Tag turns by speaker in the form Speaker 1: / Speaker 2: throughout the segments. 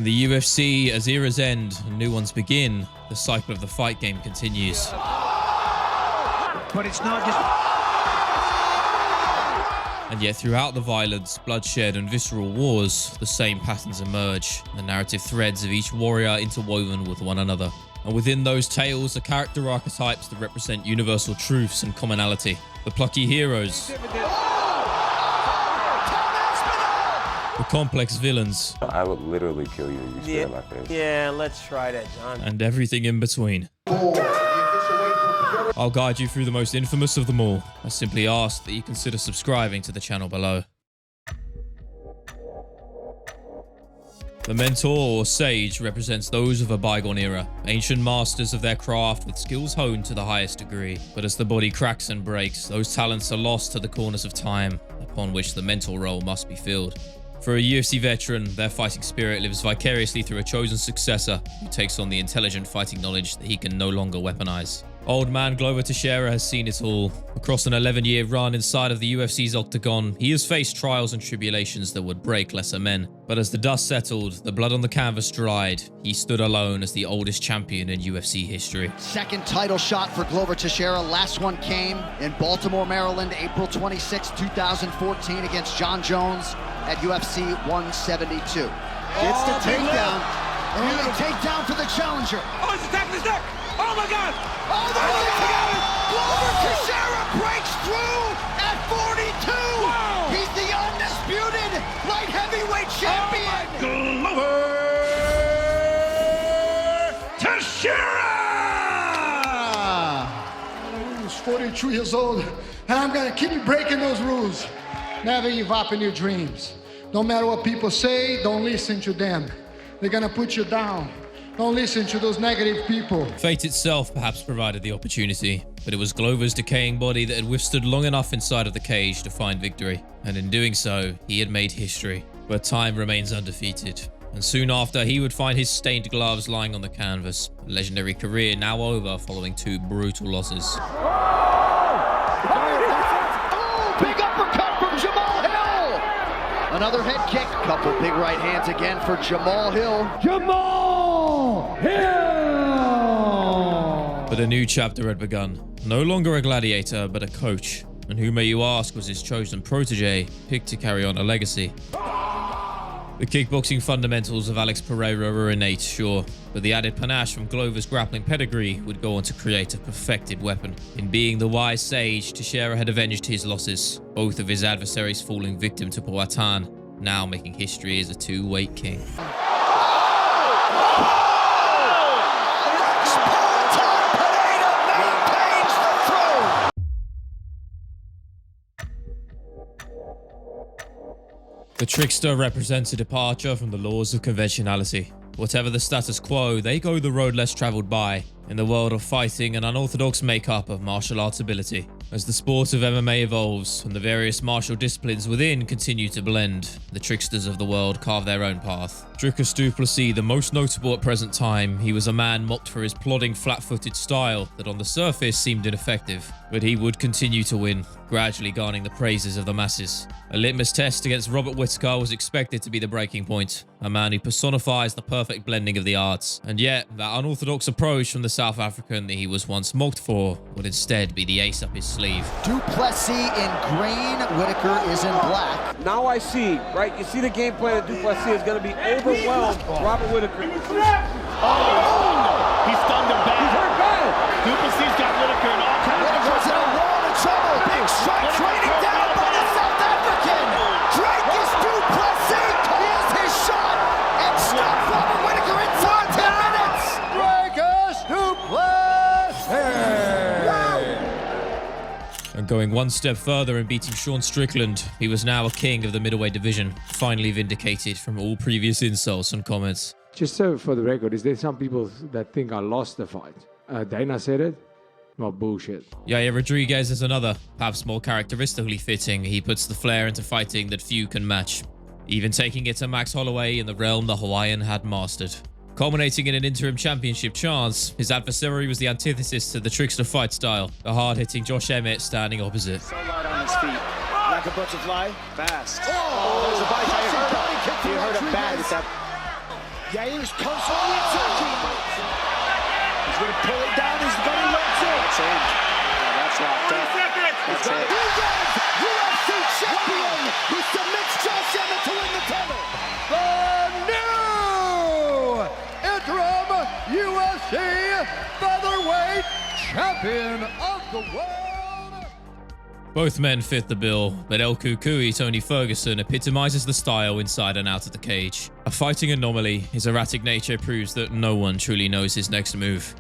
Speaker 1: In the UFC, as eras end and new ones begin, the cycle of the fight game continues.
Speaker 2: But it's not just...
Speaker 1: And yet throughout the violence, bloodshed and visceral wars, the same patterns emerge, the narrative threads of each warrior interwoven with one another. And within those tales are character archetypes that represent universal truths and commonality. The plucky heroes, the complex villains,
Speaker 3: I would literally kill you if you spit in my face.
Speaker 4: Yeah, let's try that, John.
Speaker 1: and everything in between. I'll guide you through the most infamous of them all. I simply ask that you consider subscribing to the channel below. The mentor or sage represents those of a bygone era, ancient masters of their craft with skills honed to the highest degree. But as the body cracks and breaks, those talents are lost to the corners of time, upon which the mentor role must be filled. For a UFC veteran, their fighting spirit lives vicariously through a chosen successor who takes on the intelligent fighting knowledge that he can no longer weaponize. Old man Glover Teixeira has seen it all. Across an 11-year run inside of the UFC's octagon, he has faced trials and tribulations that would break lesser men. But as the dust settled, the blood on the canvas dried, he stood alone as the oldest champion in UFC history.
Speaker 5: Second title shot for Glover Teixeira. Last one came in Baltimore, Maryland, April 26, 2014 against John Jones at UFC 172. Gets the takedown. Early takedown for the challenger.
Speaker 2: Oh, he's attacking his neck! Oh my God!
Speaker 5: Oh, Glover Teixeira breaks through at 42.
Speaker 2: Wow.
Speaker 5: He's the undisputed light heavyweight champion.
Speaker 2: Glover Teixeira!
Speaker 6: He's 42 years old, and I'm gonna keep breaking those rules. Never give up in your dreams. No matter what people say, don't listen to them. They're gonna put you down. Don't listen to those negative people.
Speaker 1: Fate itself perhaps provided the opportunity, but it was Glover's decaying body that had withstood long enough inside of the cage to find victory. And in doing so, he had made history. But time remains undefeated. And soon after, he would find his stained gloves lying on the canvas. A legendary career now over following 2 brutal losses.
Speaker 5: Oh, big uppercut from Jamal Hill. Another head kick. Couple big right hands again for Jamal Hill.
Speaker 6: Jamal Hill!
Speaker 1: But a new chapter had begun. No longer a gladiator, but a coach. And who, may you ask, was his chosen protege, picked to carry on a legacy? The kickboxing fundamentals of Alex Pereira were innate, sure, but the added panache from Glover's grappling pedigree would go on to create a perfected weapon. In being the wise sage, Teixeira had avenged his losses, both of his adversaries falling victim to Powhatan, now making history as a 2-weight king. The trickster represents a departure from the laws of conventionality. Whatever the status quo, they go the road less traveled by in the world of fighting an unorthodox makeup of martial arts ability. As the sport of MMA evolves and the various martial disciplines within continue to blend, the tricksters of the world carve their own path. Dricus du Plessis, the most notable at present time, he was a man mocked for his plodding, flat-footed style that on the surface seemed ineffective, but he would continue to win, gradually garnering the praises of the masses. A litmus test against Robert Whittaker was expected to be the breaking point, a man who personifies the perfect blending of the arts. And yet, that unorthodox approach from the South African that he was once mocked for would instead be the ace up his sleeve.
Speaker 5: Du Plessis in green, Whittaker is in black.
Speaker 4: Now I see, right? You see the game plan of Du Plessis is going to be overwhelmed. Robert Whittaker.
Speaker 7: He stunned him back.
Speaker 4: He's hurt bad.
Speaker 7: Du Plessis got Whittaker in all kinds of
Speaker 5: Whittaker's in a world of trouble. Big strike raining down by the South African. Dricus du Plessis calls his shot and stops Robert Whittaker inside 10 minutes. Dricus du Plessis.
Speaker 1: And going one step further and beating Sean Strickland, he was now a king of the middleweight division, finally vindicated from all previous insults and comments.
Speaker 8: Just so for the record, is there some people that think I lost the fight? Dana said it? Well, bullshit.
Speaker 1: Yair Rodriguez is another, perhaps more characteristically fitting. He puts the flair into fighting that few can match, even taking it to Max Holloway in the realm the Hawaiian had mastered. Culminating in an interim championship chance, his adversary was the antithesis to the trickster fight style, the hard-hitting Josh Emmett standing opposite.
Speaker 7: So light on his feet. Like a butterfly, fast. Oh, there's a bite. You heard a bad at that. Yair's constantly attacking. He's going to pull it down. He's got it locked in. That's in. Yeah, that's locked up. That's it. He is UFC champion. He submits Josh Emmett to win the title.
Speaker 4: The new interim UFC featherweight champion of the world.
Speaker 1: Both men fit the bill, but El Cucuy Tony Ferguson epitomizes the style inside and out of the cage. A fighting anomaly, his erratic nature proves that no one truly knows his next move.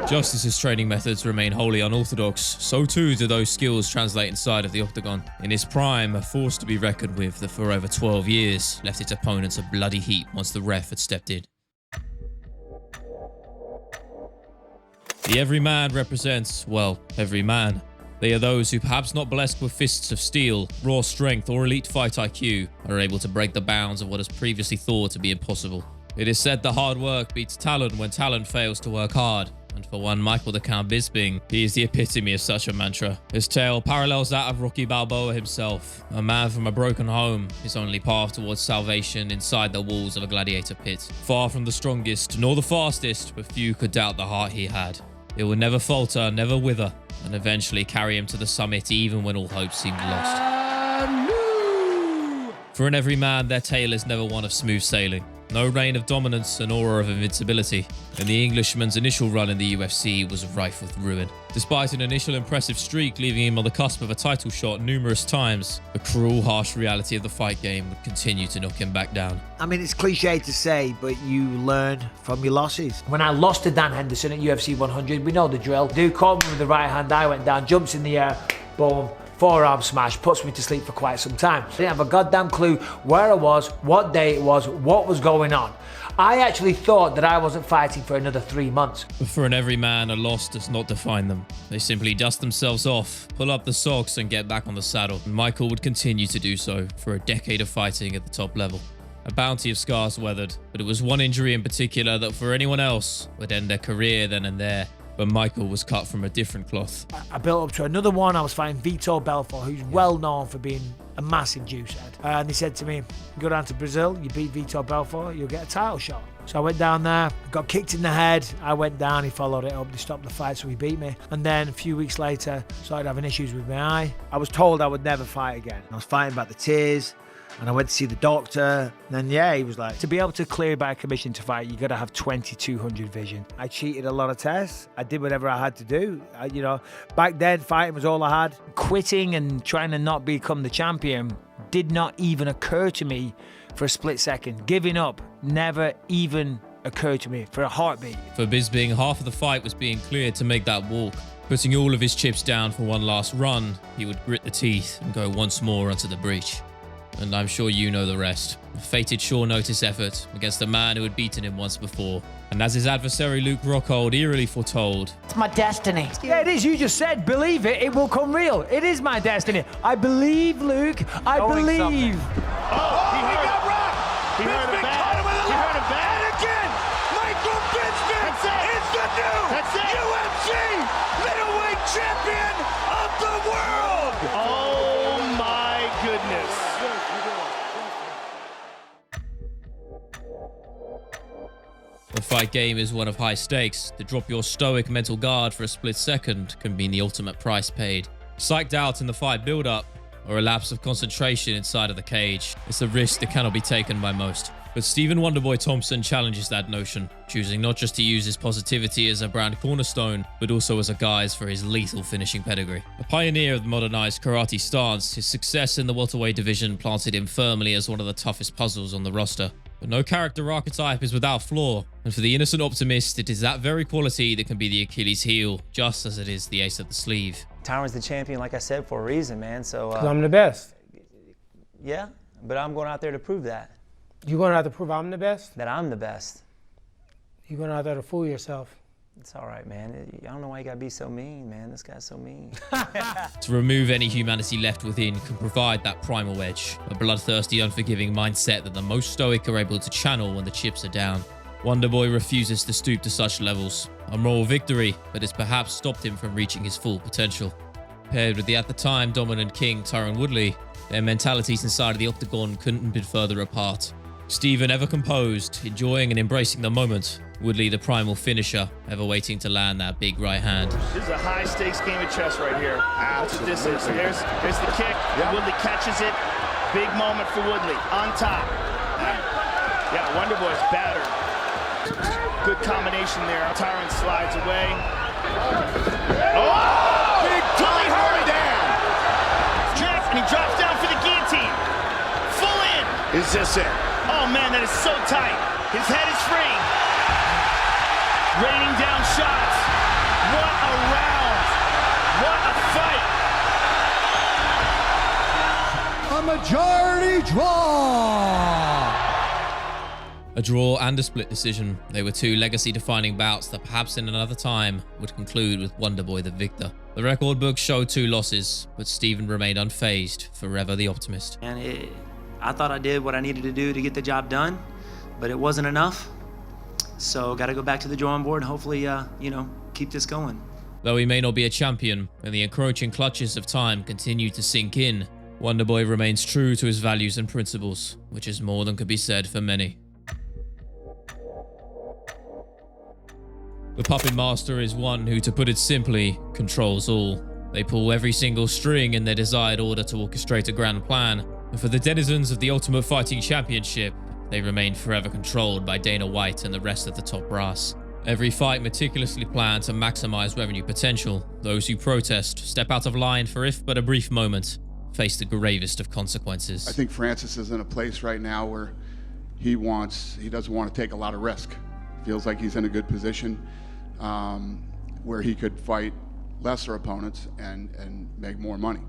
Speaker 1: Just as his training methods remain wholly unorthodox, so too do those skills translate inside of the octagon. In his prime, a force to be reckoned with that for over 12 years left its opponents a bloody heap once the ref had stepped in. The everyman represents, well, every man. They are those who, perhaps not blessed with fists of steel, raw strength, or elite fight IQ, are able to break the bounds of what is previously thought to be impossible. It is said that hard work beats talent when talent fails to work hard. And for one Michael the Count Bisping, he is the epitome of such a mantra. His tale parallels that of Rocky Balboa himself, a man from a broken home, his only path towards salvation inside the walls of a gladiator pit. Far from the strongest, nor the fastest, but few could doubt the heart he had. It would never falter, never wither, and eventually carry him to the summit even when all hope seemed lost. For an everyman, their tale is never one of smooth sailing. No reign of dominance, an aura of invincibility, and the Englishman's initial run in the UFC was rife with ruin. Despite an initial impressive streak leaving him on the cusp of a title shot numerous times, the cruel, harsh reality of the fight game would continue to knock him back down.
Speaker 9: I mean, it's cliche to say, but you learn from your losses. When I lost to Dan Henderson at UFC 100, we know the drill. Dude caught me with the right hand, I went down, jumps in the air, boom. Forearm smash, puts me to sleep for quite some time. I didn't have a goddamn clue where I was, what day it was, what was going on. I actually thought that I wasn't fighting for another 3 months.
Speaker 1: But for an everyman, a loss does not define them. They simply dust themselves off, pull up the socks and get back on the saddle. And Michael would continue to do so for a decade of fighting at the top level. A bounty of scars weathered, but it was one injury in particular that for anyone else would end their career then and there. But Michael was cut from a different cloth.
Speaker 9: I built up to another one. I was fighting Vitor Belfort, who's well known for being a massive juice head. And they said to me, go down to Brazil, you beat Vitor Belfort, you'll get a title shot. So I went down there, got kicked in the head. I went down, he followed it up, they stopped the fight, so he beat me. And then a few weeks later, started having issues with my eye. I was told I would never fight again. I was fighting about the tears. And I went to see the doctor, and then he was like, to be able to clear by commission to fight, you got to have 2200 vision. I cheated a lot of tests. I did whatever I had to do. Back then, fighting was all I had. Quitting and trying to not become the champion did not even occur to me for a split second. Giving up never even occurred to me for a heartbeat.
Speaker 1: For Bisping, half of the fight was being cleared to make that walk. Putting all of his chips down for one last run, he would grit the teeth and go once more onto the breach. And I'm sure you know the rest. A fated short notice effort against a man who had beaten him once before. And as his adversary Luke Rockhold eerily foretold,
Speaker 9: it's my destiny. Yeah, it is. You just said, believe it, it will come real. It is my destiny. I believe, Luke. I believe.
Speaker 7: He got rocked. He heard him back. He heard him back.
Speaker 2: And again, Michael Bisping is the new UFC middleweight champion of the world.
Speaker 7: Oh my goodness.
Speaker 1: the fight game is one of high stakes. To drop your stoic mental guard for a split second can mean the ultimate price paid. Psyched out in the fight build-up, or a lapse of concentration inside of the cage. It's a risk that cannot be taken by most. But Stephen Wonderboy Thompson challenges that notion, choosing not just to use his positivity as a brand cornerstone, but also as a guise for his lethal finishing pedigree. A pioneer of the modernized karate stance, his success in the welterweight division planted him firmly as one of the toughest puzzles on the roster. But no character archetype is without flaw, and for the innocent optimist, it is that very quality that can be the Achilles heel, just as it is the ace of the sleeve.
Speaker 10: Tyron's the champion, like I said, for a reason, man. So.
Speaker 11: 'Cause I'm the best.
Speaker 10: Yeah, but I'm going out there to prove that.
Speaker 11: You're going out to prove I'm the best?
Speaker 10: That I'm the best.
Speaker 11: You're going out there to fool yourself.
Speaker 10: It's all right, man. I don't know why you gotta be so mean, man. This guy's so mean.
Speaker 1: To remove any humanity left within can provide that primal edge, a bloodthirsty, unforgiving mindset that the most stoic are able to channel when the chips are down. Wonderboy refuses to stoop to such levels. A moral victory, but has perhaps stopped him from reaching his full potential. Paired with the at the time dominant king Tyron Woodley, Their mentalities inside of the octagon couldn't have been further apart. Steven ever composed, enjoying and embracing the moment. Woodley the primal finisher, ever waiting to land that big right hand.
Speaker 2: This is a high-stakes game of chess right here. That's what this is. Here's the kick. Yep. Woodley catches it. Big moment for Woodley. On top. Yeah, Wonder Boy's battered. Good combination there. Tyrant slides away. Oh! Big Woodley hurt it down. Jack, and he drops down for the guillotine. Full in. Is this it? Oh, man, that is so tight. His head is free. Raining down shots. What a round. What a fight.
Speaker 7: A majority draw.
Speaker 1: A draw and a split decision. They were two legacy-defining bouts that perhaps in another time would conclude with Wonderboy the victor. The record books showed 2 losses, but Steven remained unfazed, forever the optimist.
Speaker 10: And I thought I did what I needed to do to get the job done, but it wasn't enough. So got to go back to the drawing board and hopefully, keep this going.
Speaker 1: Though he may not be a champion, and the encroaching clutches of time continue to sink in, Wonderboy remains true to his values and principles, which is more than could be said for many. The Puppet Master is one who, to put it simply, controls all. They pull every single string in their desired order to orchestrate a grand plan, and for the denizens of the Ultimate Fighting Championship, they remain forever controlled by Dana White and the rest of the top brass. Every fight meticulously planned to maximize revenue potential. Those who protest step out of line for if but a brief moment, face the gravest of consequences.
Speaker 12: I think Francis is in a place right now where he doesn't want to take a lot of risk. Feels like he's in a good position where he could fight lesser opponents and make more money.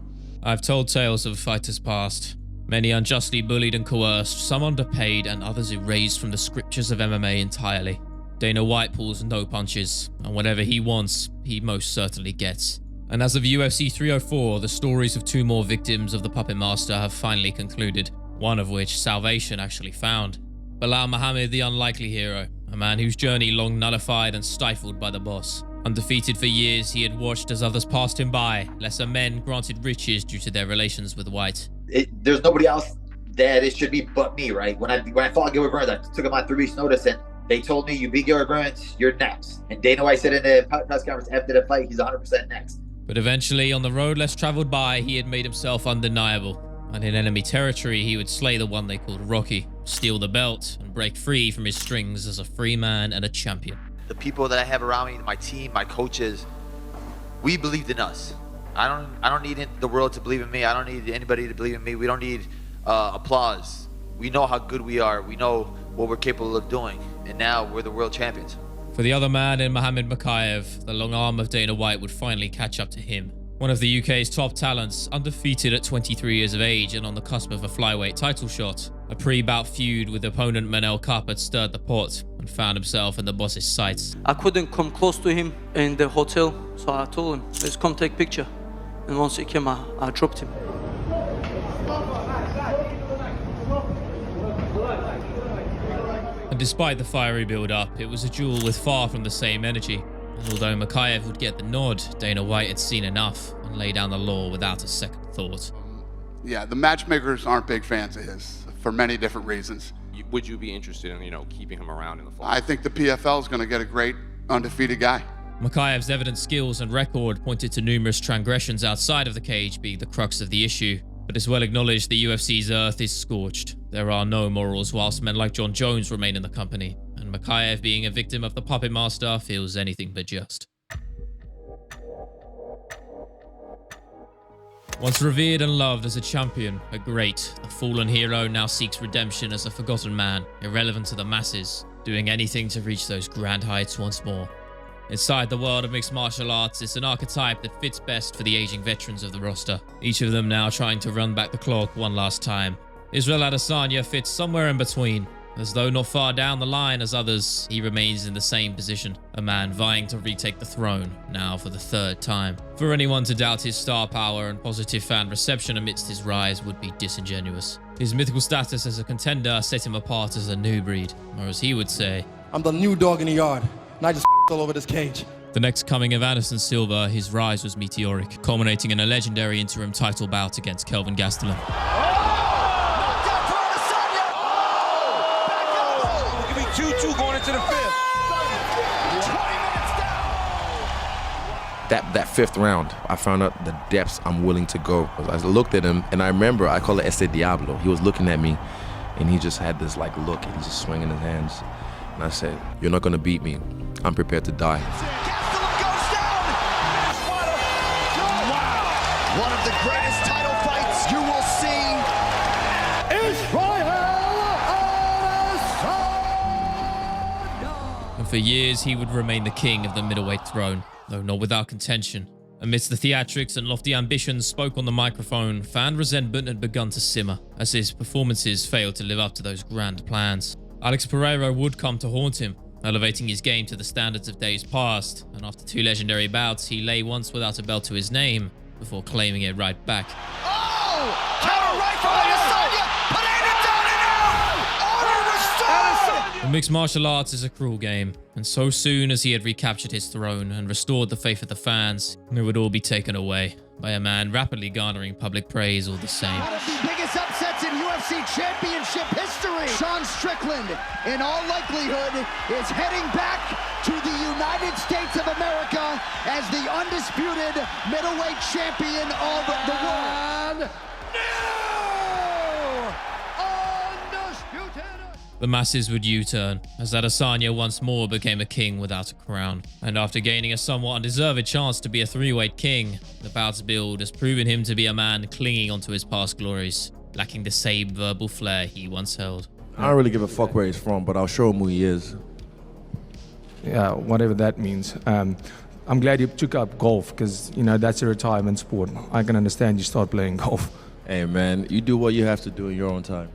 Speaker 1: I've told tales of fighters past. Many unjustly bullied and coerced, some underpaid, and others erased from the scriptures of MMA entirely. Dana White pulls no punches, and whatever he wants, he most certainly gets. And as of UFC 304, the stories of 2 more victims of the Puppet Master have finally concluded, one of which salvation actually found. Bilal Muhammad, the unlikely hero, a man whose journey long nullified and stifled by the boss. Undefeated for years, he had watched as others passed him by, lesser men granted riches due to their relations with White.
Speaker 13: There's nobody else that it should be but me, right? When I fought Gilbert Burns, I took him on 3 weeks notice, and they told me, you beat Gilbert Burns, you're next. And Dana White said in the press conference after the fight, he's 100% next.
Speaker 1: But eventually, on the road less traveled by, he had made himself undeniable. And in enemy territory, he would slay the one they called Rocky, steal the belt, and break free from his strings as a free man and a champion.
Speaker 13: The people that I have around me, my team, my coaches, we believed in us. I don't need the world to believe in me. I don't need anybody to believe in me. We don't need applause. We know how good we are. We know what we're capable of doing. And now we're the world champions.
Speaker 1: For the other man in Muhammad Mokaev, the long arm of Dana White would finally catch up to him. One of the UK's top talents, undefeated at 23 years of age and on the cusp of a flyweight title shot. A pre-bout feud with opponent Manel Kapp had stirred the pot and found himself in the boss's sights.
Speaker 14: I couldn't come close to him in the hotel, so I told him, let's come take a picture. And once he came, I dropped him.
Speaker 1: And despite the fiery build-up, it was a duel with far from the same energy. And although Mokaev would get the nod, Dana White had seen enough and laid down the law without a second thought.
Speaker 12: Yeah, the matchmakers aren't big fans of his for many different reasons.
Speaker 15: Would you be interested in, keeping him around in the fall?
Speaker 12: I think the PFL is going to get a great undefeated guy.
Speaker 1: Mokaev's evident skills and record pointed to numerous transgressions outside of the cage being the crux of the issue. But it's well acknowledged the UFC's earth is scorched. There are no morals whilst men like John Jones remain in the company. And Mokaev, being a victim of the Puppet Master, feels anything but just. Once revered and loved as a champion, a great, a fallen hero now seeks redemption as a forgotten man, irrelevant to the masses, doing anything to reach those grand heights once more. Inside the world of mixed martial arts, it's an archetype that fits best for the aging veterans of the roster, each of them now trying to run back the clock one last time. Israel Adesanya fits somewhere in between. As though not far down the line as others, he remains in the same position, a man vying to retake the throne, now for the 3rd time. For anyone to doubt his star power and positive fan reception amidst his rise would be disingenuous. His mythical status as a contender set him apart as a new breed, or as he would say,
Speaker 16: I'm the new dog in the yard, and I just all over this cage.
Speaker 1: The next coming of Anderson Silva, his rise was meteoric, culminating in a legendary interim title bout against Kelvin Gastelum.
Speaker 4: Give me 2-2 going into the fifth.
Speaker 16: That fifth round, I found out the depths I'm willing to go. I looked at him, and I remember, I call it Ese Diablo. He was looking at me, and he just had this like look, and he's just swinging his hands. And I said, "You're not gonna beat me. I'm prepared to die."
Speaker 7: One of the greatest title fights you will see.
Speaker 1: And for years, he would remain the king of the middleweight throne, though not without contention. Amidst the theatrics and lofty ambitions spoke on the microphone, fan resentment had begun to simmer, as his performances failed to live up to those grand plans. Alex Pereira would come to haunt him, elevating his game to the standards of days past, and after 2 legendary bouts, he lay once without a belt to his name, before claiming it right back.
Speaker 7: Oh! Counter right from Adesanya! Pineda down and out! Order restored!
Speaker 1: The mixed martial arts is a cruel game, and so soon as he had recaptured his throne and restored the faith of the fans, it would all be taken away by a man rapidly garnering public praise all the same.
Speaker 5: One of the biggest upsets in UFC Championship history. Sean Strickland, in all likelihood, is heading back to the United States of America as the undisputed middleweight champion of the world.
Speaker 1: The masses would U-turn, as Adesanya once more became a king without a crown. And after gaining a somewhat undeserved chance to be a 3-weight king, the bout's build has proven him to be a man clinging onto his past glories, lacking the same verbal flair he once held.
Speaker 17: I don't really give a fuck where he's from, but I'll show him who he is.
Speaker 18: Yeah, whatever that means. I'm glad you took up golf, because, you know, that's a retirement sport. I can understand you start playing golf.
Speaker 17: Hey, man, you do what you have to do in your own time.